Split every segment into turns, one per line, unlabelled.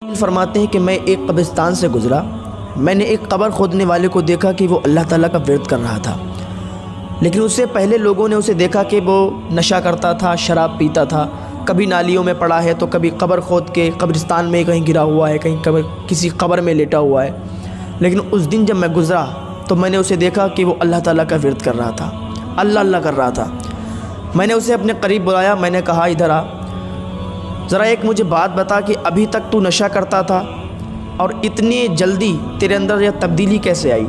फरमाते हैं कि मैं एक कब्रिस्तान से गुज़रा, मैंने एक कब्र खोदने वाले को देखा कि वो अल्लाह ताला का विर्द कर रहा था। लेकिन उससे पहले लोगों ने उसे देखा कि वो नशा करता था, शराब पीता था, कभी नालियों में पड़ा है तो कभी कब्र खोद के कब्रिस्तान में कहीं गिरा हुआ है, कहीं किसी कब्र में लेटा हुआ है। लेकिन उस दिन जब मैं गुज़रा तो मैंने उसे देखा कि वो अल्लाह ताला का विर्द कर रहा था, अल्लाह अल्लाह कर रहा था। मैंने उसे अपने करीब बुलाया, मैंने कहा इधर आ, ज़रा एक मुझे बात बता कि अभी तक तू नशा करता था और इतनी जल्दी तेरे अंदर यह तब्दीली कैसे आई,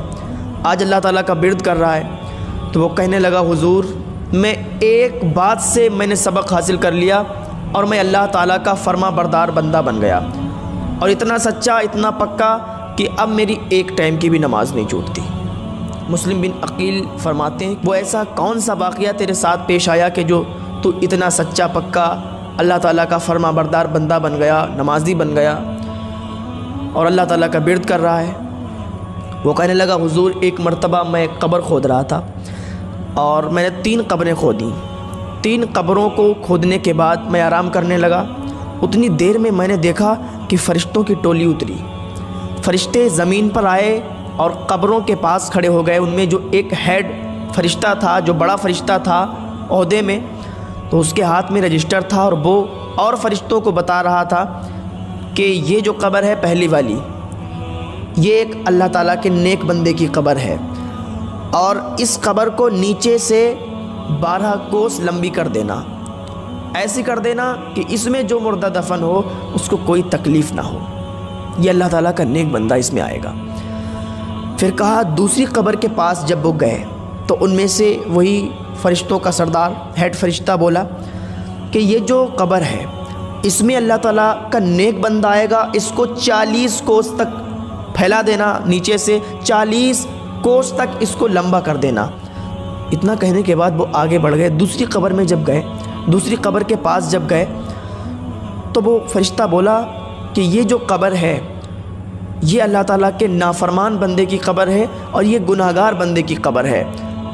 आज अल्लाह ताला का विर्द कर रहा है। तो वो कहने लगा, हुजूर मैं एक बात से मैंने सबक हासिल कर लिया और मैं अल्लाह ताला का फर्मा बरदार बंदा बन गया, और इतना सच्चा, इतना पक्का कि अब मेरी एक टाइम की भी नमाज नहीं छूटती। मुस्लिम बिन अकील फरमाते हैं, वो ऐसा कौन सा वाक़या तेरे साथ पेश आया कि जो तू इतना सच्चा पक्का अल्लाह ताला का फर्मा बरदार बंदा बन गया, नमाजी बन गया और अल्लाह ताला का विर्द कर रहा है। वो कहने लगा, हुजूर एक मर्तबा मैं कब्र खोद रहा था और मैंने 3 कब्रें खोदी। 3 कब्रों को खोदने के बाद मैं आराम करने लगा। उतनी देर में मैंने देखा कि फ़रिश्तों की टोली उतरी। फ़रिश्ते ज़मीन पर आए और कब्रों के पास खड़े हो गए। उनमें जो एक हेड फ़रिश्ता था, जो बड़ा फ़रिश्ता था ओहदे में, तो उसके हाथ में रजिस्टर था और वो और फ़रिश्तों को बता रहा था कि ये जो कब्र है पहली वाली, ये एक अल्लाह ताला के नेक बंदे की कब्र है और इस कब्र को नीचे से 12 कोस लंबी कर देना, ऐसी कर देना कि इसमें जो मुर्दा दफन हो उसको कोई तकलीफ़ ना हो, ये अल्लाह ताला का नेक बंदा इसमें आएगा। फिर कहा, दूसरी कब्र के पास जब वो गए तो उनमें से वही फ़रिश्तों का सरदार हेड फ़रिश्ता बोला कि ये जो कब्र है इसमें अल्लाह ताला का नेक बंदा आएगा, इसको 40 कोस तक फैला देना, नीचे से 40 कोस तक इसको लंबा कर देना। इतना कहने के बाद वो आगे बढ़ गए। दूसरी कब्र में जब गए, दूसरी कब्र के पास जब गए तो वो फ़रिश्ता बोला कि ये जो कब्र है ये अल्लाह ताला के नाफरमान बंदे की कब्र है और ये गुनाहगार बंदे की कब्र है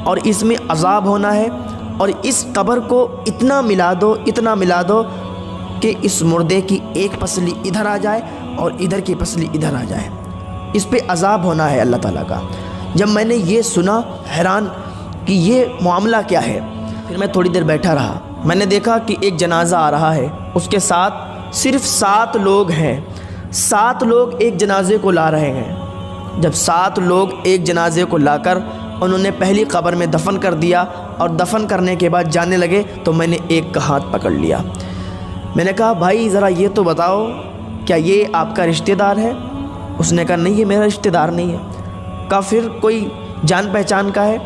और इसमें अज़ाब होना है, और इस कब्र को इतना मिला दो, इतना मिला दो कि इस मुर्दे की एक पसली इधर आ जाए और इधर की पसली इधर आ जाए, इस पे अज़ाब होना है अल्लाह ताला का। जब मैंने ये सुना, हैरान कि ये मामला क्या है। फिर मैं थोड़ी देर बैठा रहा। मैंने देखा कि एक जनाज़ा आ रहा है, उसके साथ सिर्फ 7 लोग हैं। 7 लोग एक जनाजे को ला रहे हैं। जब 7 लोग एक जनाजे को लाकर उन्होंने पहली कब्र में दफन कर दिया और दफन करने के बाद जाने लगे तो मैंने एक का हाथ पकड़ लिया। मैंने कहा, भाई ज़रा ये तो बताओ, क्या ये आपका रिश्तेदार है? उसने कहा, नहीं ये मेरा रिश्तेदार नहीं है। कहा, फिर कोई जान पहचान का है?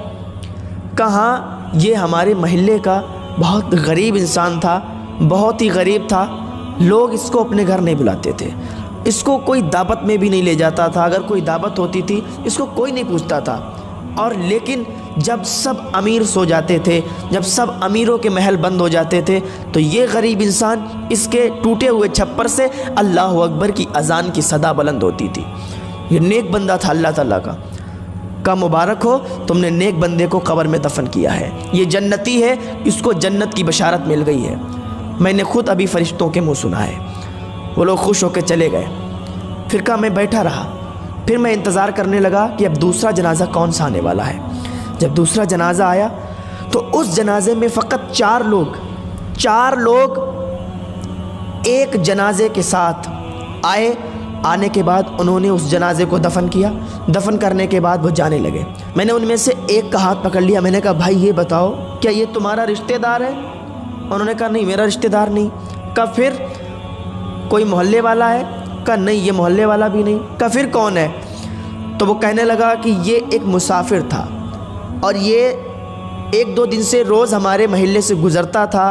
कहा, ये हमारे महल्ले का बहुत गरीब इंसान था, बहुत ही गरीब था, लोग इसको अपने घर नहीं बुलाते थे, इसको कोई दावत में भी नहीं ले जाता था, अगर कोई दावत होती थी इसको कोई नहीं पूछता था। और लेकिन जब सब अमीर सो जाते थे, जब सब अमीरों के महल बंद हो जाते थे, तो ये गरीब इंसान इसके टूटे हुए छप्पर से अल्लाह अकबर की अजान की सदा बुलंद होती थी। ये नेक बंदा था अल्लाह ताला का मुबारक हो, तुमने नेक बंदे को कब्र में दफन किया है, ये जन्नती है, इसको जन्नत की बशारत मिल गई है। मैंने खुद अभी फ़रिश्तों के मुँह सुना है। वो लोग खुश होकर चले गए। फिर कहा, मैं बैठा रहा। फिर मैं इंतज़ार करने लगा कि अब दूसरा जनाज़ा कौन सा आने वाला है। जब दूसरा जनाज़ा आया तो उस जनाजे में फ़कत 4 लोग एक जनाजे के साथ आए। आने के बाद उन्होंने उस जनाजे को दफन किया। दफन करने के बाद वो जाने लगे। मैंने उनमें से एक का हाथ पकड़ लिया। मैंने कहा, भाई ये बताओ, क्या ये तुम्हारा रिश्तेदार है? उन्होंने कहा, नहीं मेरा रिश्तेदार नहीं। कहा, फिर कोई मोहल्ले वाला है? कहा, नहीं ये मोहल्ले वाला भी नहीं। कहा, फिर कौन है? तो वो कहने लगा कि ये एक मुसाफिर था और ये 1-2 दिन से रोज़ हमारे महल्ले से गुज़रता था।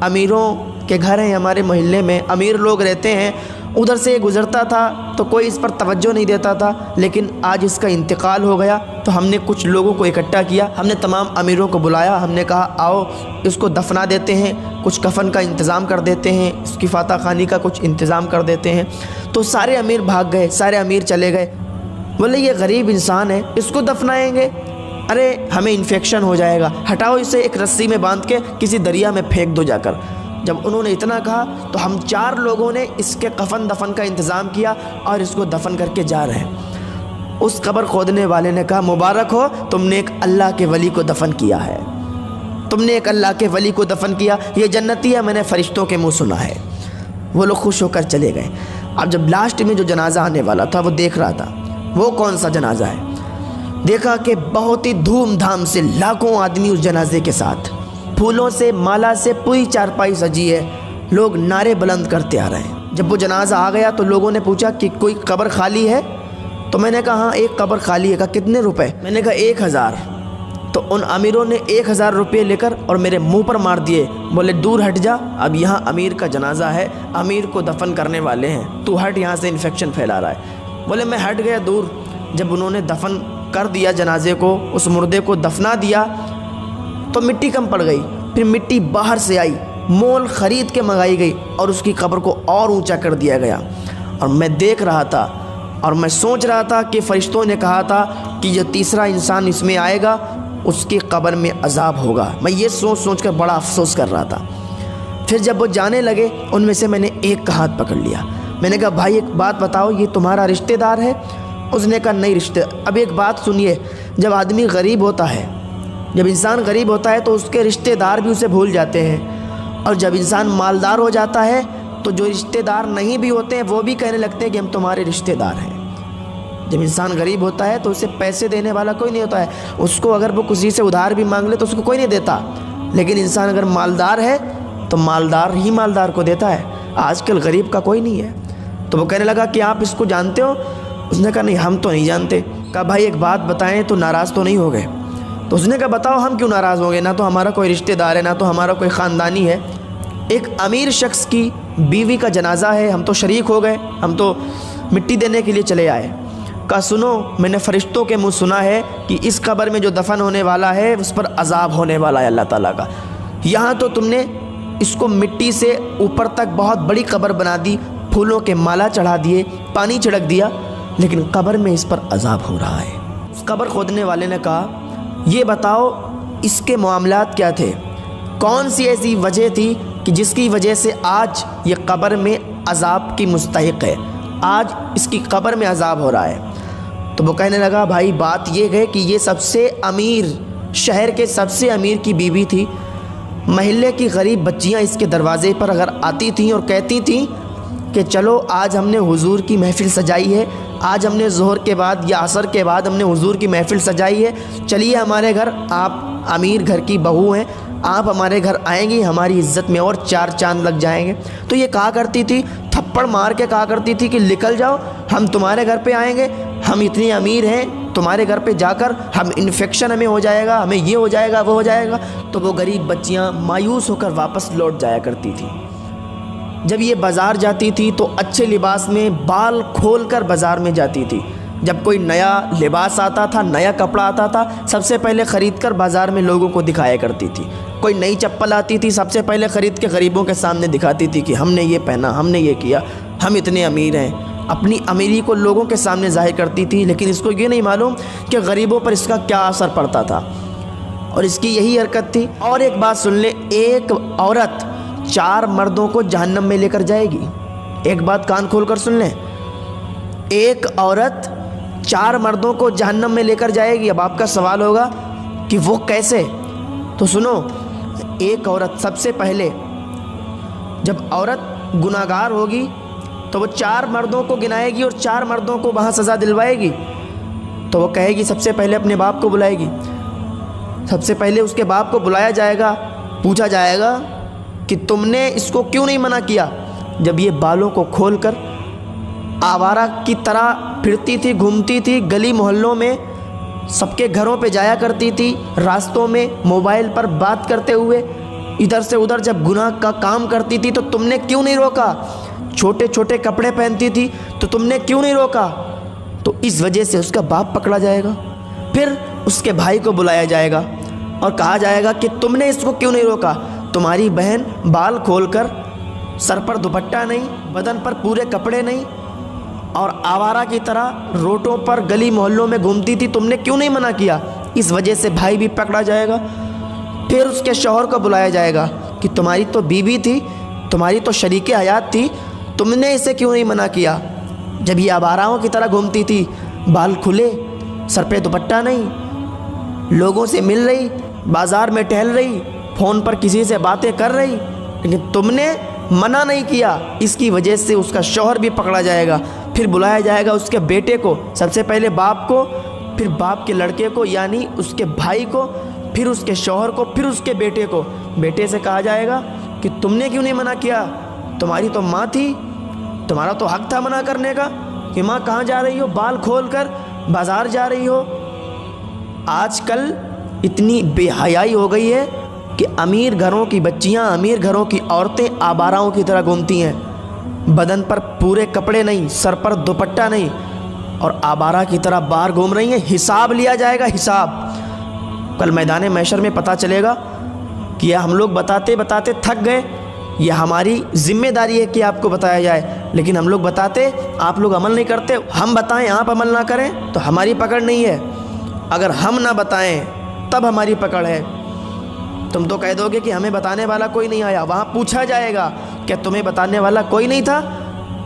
अमीरों के घर हैं हमारे महल्ले में, अमीर लोग रहते हैं, उधर से गुज़रता था तो कोई इस पर तवज्जो नहीं देता था। लेकिन आज इसका इंतकाल हो गया तो हमने कुछ लोगों को इकट्ठा किया, हमने तमाम अमीरों को बुलाया, हमने कहा आओ इसको दफना देते हैं, कुछ कफन का इंतज़ाम कर देते हैं, इसकी फाता खानी का कुछ इंतज़ाम कर देते हैं। तो सारे अमीर भाग गए, सारे अमीर चले गए। बोले ये गरीब इंसान है, इसको दफनाएंगे, अरे हमें इन्फेक्शन हो जाएगा, हटाओ इसे एक रस्सी में बांध के किसी दरिया में फेंक दो जाकर। जब उन्होंने इतना कहा तो हम 4 लोगों ने इसके कफन दफन का इंतज़ाम किया और इसको दफन करके जा रहे हैं। उस कब्र खोदने वाले ने कहा, मुबारक हो, तुमने एक अल्लाह के वली को दफन किया है, तुमने एक अल्लाह के वली को दफन किया, ये जन्नती है, मैंने फ़रिश्तों के मुँह सुना है। वो लोग खुश होकर चले गए। अब जब लास्ट में जो जनाजा आने वाला था वो देख रहा था, वो कौन सा जनाजा है। देखा कि बहुत ही धूमधाम से लाखों आदमी उस जनाजे के साथ, फूलों से माला से पूरी चारपाई सजी है, लोग नारे बुलंद करते आ रहे हैं। जब वो जनाजा आ गया तो लोगों ने पूछा कि कोई कब्र खाली है, तो मैंने कहा हाँ एक कब्र खाली है। कहा कितने रुपए? मैंने कहा 1000। तो उन अमीरों ने 1000 रुपये लेकर और मेरे मुंह पर मार दिए, बोले दूर हट जा, अब यहाँ अमीर का जनाजा है, अमीर को दफन करने वाले हैं, तू हट, यहाँ से इन्फेक्शन फैला रहा है। बोले मैं हट गया दूर। जब उन्होंने दफन कर दिया जनाजे को, उस मुर्दे को दफना दिया तो मिट्टी कम पड़ गई। फिर मिट्टी बाहर से आई, मोल ख़रीद के मंगाई गई और उसकी कब्र को और ऊंचा कर दिया गया। और मैं देख रहा था और मैं सोच रहा था कि फ़रिश्तों ने कहा था कि जो तीसरा इंसान इसमें आएगा उसकी कब्र में अजाब होगा। मैं ये सोच कर बड़ा अफसोस कर रहा था। फिर जब वो जाने लगे, उनमें से मैंने एक का हाथ पकड़ लिया। मैंने कहा भाई एक बात बताओ, ये तुम्हारा रिश्तेदार है? उसने कहा नहीं रिश्ते। अब एक बात सुनिए, जब आदमी गरीब होता है, जब इंसान गरीब होता है तो उसके रिश्तेदार भी उसे भूल जाते हैं, और जब इंसान मालदार हो जाता है तो जो रिश्तेदार नहीं भी होते हैं वो भी कहने लगते हैं कि हम तुम्हारे रिश्तेदार हैं। जब इंसान गरीब होता है तो उसे पैसे देने वाला कोई नहीं होता है, उसको अगर वो किसी से उधार भी मांग ले तो उसको कोई नहीं देता। लेकिन इंसान अगर मालदार है तो मालदार ही मालदार को देता है। आजकल गरीब का कोई नहीं है। तो वो कहने लगा कि आप इसको जानते हो? उसने कहा नहीं हम तो नहीं जानते। कहा भाई एक बात बताएं तो नाराज़ तो नहीं हो गए? तो उसने कहा बताओ हम क्यों नाराज़ होंगे, ना तो हमारा कोई रिश्तेदार है, ना तो हमारा कोई ख़ानदानी है। एक अमीर शख्स की बीवी का जनाजा है, हम तो शरीक हो गए, हम तो मिट्टी देने के लिए चले आए। कहा सुनो, मैंने फ़रिश्तों के मुँह सुना है कि इस कब्र में जो दफन होने वाला है उस पर अजाब होने वाला है अल्लाह ताला का। यहाँ तो तुमने इसको मिट्टी से ऊपर तक बहुत बड़ी कब्र बना दी, फूलों के माला चढ़ा दिए, पानी छिड़क दिया, लेकिन कब्र में इस पर अजाब हो रहा है। उस कब्र खोदने वाले ने कहा ये बताओ इसके मामलात क्या थे, कौन सी ऐसी वजह थी कि जिसकी वजह से आज ये कब्र में अजाब की मुस्तहिक है, आज इसकी कब्र में अजाब हो रहा है। तो वो कहने लगा भाई बात ये है कि ये सबसे अमीर, शहर के सबसे अमीर की बीवी थी। महल्ले की गरीब बच्चियां इसके दरवाज़े पर अगर आती थीं और कहती थीं कि चलो आज हमने हुजूर की महफ़िल सजाई है, आज हमने ज़ोहर के बाद या असर के बाद हमने हुजूर की महफ़िल सजाई है, चलिए हमारे घर, आप अमीर घर की बहू हैं, आप हमारे घर आएंगी, हमारी इज़्ज़त में और 4 चांद लग जाएंगे। तो ये कहा करती थी, थप्पड़ मार के कहा करती थी कि निकल जाओ, हम तुम्हारे घर पे आएंगे, हम इतने अमीर हैं, तुम्हारे घर पे जाकर हम इन्फेक्शन हमें हो जाएगा, हमें ये हो जाएगा वो हो जाएगा। तो वो गरीब बच्चियाँ मायूस होकर वापस लौट जाया करती थी। जब ये बाज़ार जाती थी तो अच्छे लिबास में बाल खोलकर बाज़ार में जाती थी। जब कोई नया लिबास आता था, नया कपड़ा आता था, सबसे पहले ख़रीद कर बाज़ार में लोगों को दिखाया करती थी। कोई नई चप्पल आती थी, सबसे पहले ख़रीद के गरीबों के सामने दिखाती थी कि हमने ये पहना, हमने ये किया, हम इतने अमीर हैं। अपनी अमीरी को लोगों के सामने ज़ाहिर करती थी, लेकिन इसको ये नहीं मालूम कि गरीबों पर इसका क्या असर पड़ता था, और इसकी यही हरकत थी। और एक बात सुन ले, एक औरत 4 मर्दों को जहन्नम में लेकर जाएगी। एक बात कान खोल कर सुन लें, एक औरत 4 मर्दों को जहन्नम में लेकर जाएगी। अब आपका सवाल होगा कि वो कैसे? तो सुनो, एक औरत सबसे पहले जब औरत गुनाहगार होगी तो वो 4 मर्दों को गिनाएगी और 4 मर्दों को वहाँ सज़ा दिलवाएगी। तो वो कहेगी, सबसे पहले अपने बाप को बुलाएगी, सबसे पहले उसके बाप को बुलाया जाएगा, पूछा जाएगा कि तुमने इसको क्यों नहीं मना किया जब ये बालों को खोलकर आवारा की तरह फिरती थी, घूमती थी, गली मोहल्लों में सबके घरों पे जाया करती थी, रास्तों में मोबाइल पर बात करते हुए इधर से उधर जब गुनाह का काम करती थी तो तुमने क्यों नहीं रोका? छोटे छोटे कपड़े पहनती थी तो तुमने क्यों नहीं रोका? तो इस वजह से उसका बाप पकड़ा जाएगा। फिर उसके भाई को बुलाया जाएगा और कहा जाएगा कि तुमने इसको क्यों नहीं रोका? तुम्हारी बहन बाल खोलकर, सर पर दुपट्टा नहीं, बदन पर पूरे कपड़े नहीं, और आवारा की तरह रोडों पर गली मोहल्लों में घूमती थी, तुमने क्यों नहीं मना किया? इस वजह से भाई भी पकड़ा जाएगा। फिर उसके शौहर को बुलाया जाएगा, कि तुम्हारी तो बीवी थी, तुम्हारी तो शरीके हयात थी, तुमने इसे क्यों नहीं मना किया? जब ये आवाराओं की तरह घूमती थी, बाल खुले, सर पे दुपट्टा नहीं, लोगों से मिल रही, बाज़ार में टहल रही, फ़ोन पर किसी से बातें कर रही, लेकिन तुमने मना नहीं किया। इसकी वजह से उसका शौहर भी पकड़ा जाएगा, फिर बुलाया जाएगा उसके बेटे को, सबसे पहले बाप को, फिर बाप के लड़के को यानी उसके भाई को, फिर उसके शौहर को, फिर उसके बेटे को। बेटे से कहा जाएगा कि तुमने क्यों नहीं मना किया? तुम्हारी तो माँ थी, तुम्हारा तो हक था मना करने का कि माँ कहाँ जा रही हो, बाल खोल कर बाज़ार जा रही हो। आजकल इतनी बेहयाई हो गई है कि अमीर घरों की बच्चियां, अमीर घरों की औरतें आवाराओं की तरह घूमती हैं, बदन पर पूरे कपड़े नहीं, सर पर दुपट्टा नहीं, और आवारा की तरह बाहर घूम रही हैं। हिसाब लिया जाएगा, हिसाब। कल मैदान महशर में पता चलेगा कि यह हम लोग बताते बताते थक गए, यह हमारी जिम्मेदारी है कि आपको बताया जाए, लेकिन हम लोग बताते, आप लोग अमल नहीं करते। हम बताएं, आप अमल ना करें तो हमारी पकड़ नहीं है। अगर हम ना बताएं तब हमारी पकड़ है। तुम तो कह दोगे कि हमें बताने वाला कोई नहीं आया। वहाँ पूछा जाएगा क्या तुम्हें बताने वाला कोई नहीं था?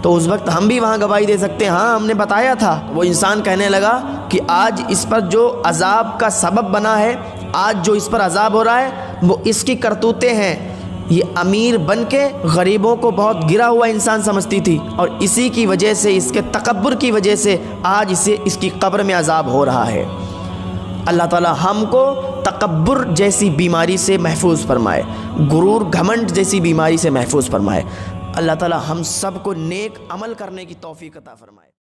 तो उस वक्त हम भी वहाँ गवाही दे सकते हैं, हाँ हमने बताया था। वो इंसान कहने लगा कि आज इस पर जो अजाब का सबब बना है, आज जो इस पर अजाब हो रहा है, वो इसकी करतूतें हैं। ये अमीर बन के गरीबों को बहुत गिरा हुआ इंसान समझती थी, और इसी की वजह से, इसके तकब्बुर की वजह से आज इसे इसकी कब्र में अजाब हो रहा है। अल्लाह ताला हमको तकब्बुर जैसी बीमारी से महफूज फरमाए, गुरूर घमंड जैसी बीमारी से महफूज फरमाए। अल्लाह ताला हम सब को नेक अमल करने की तौफीक अता फरमाए।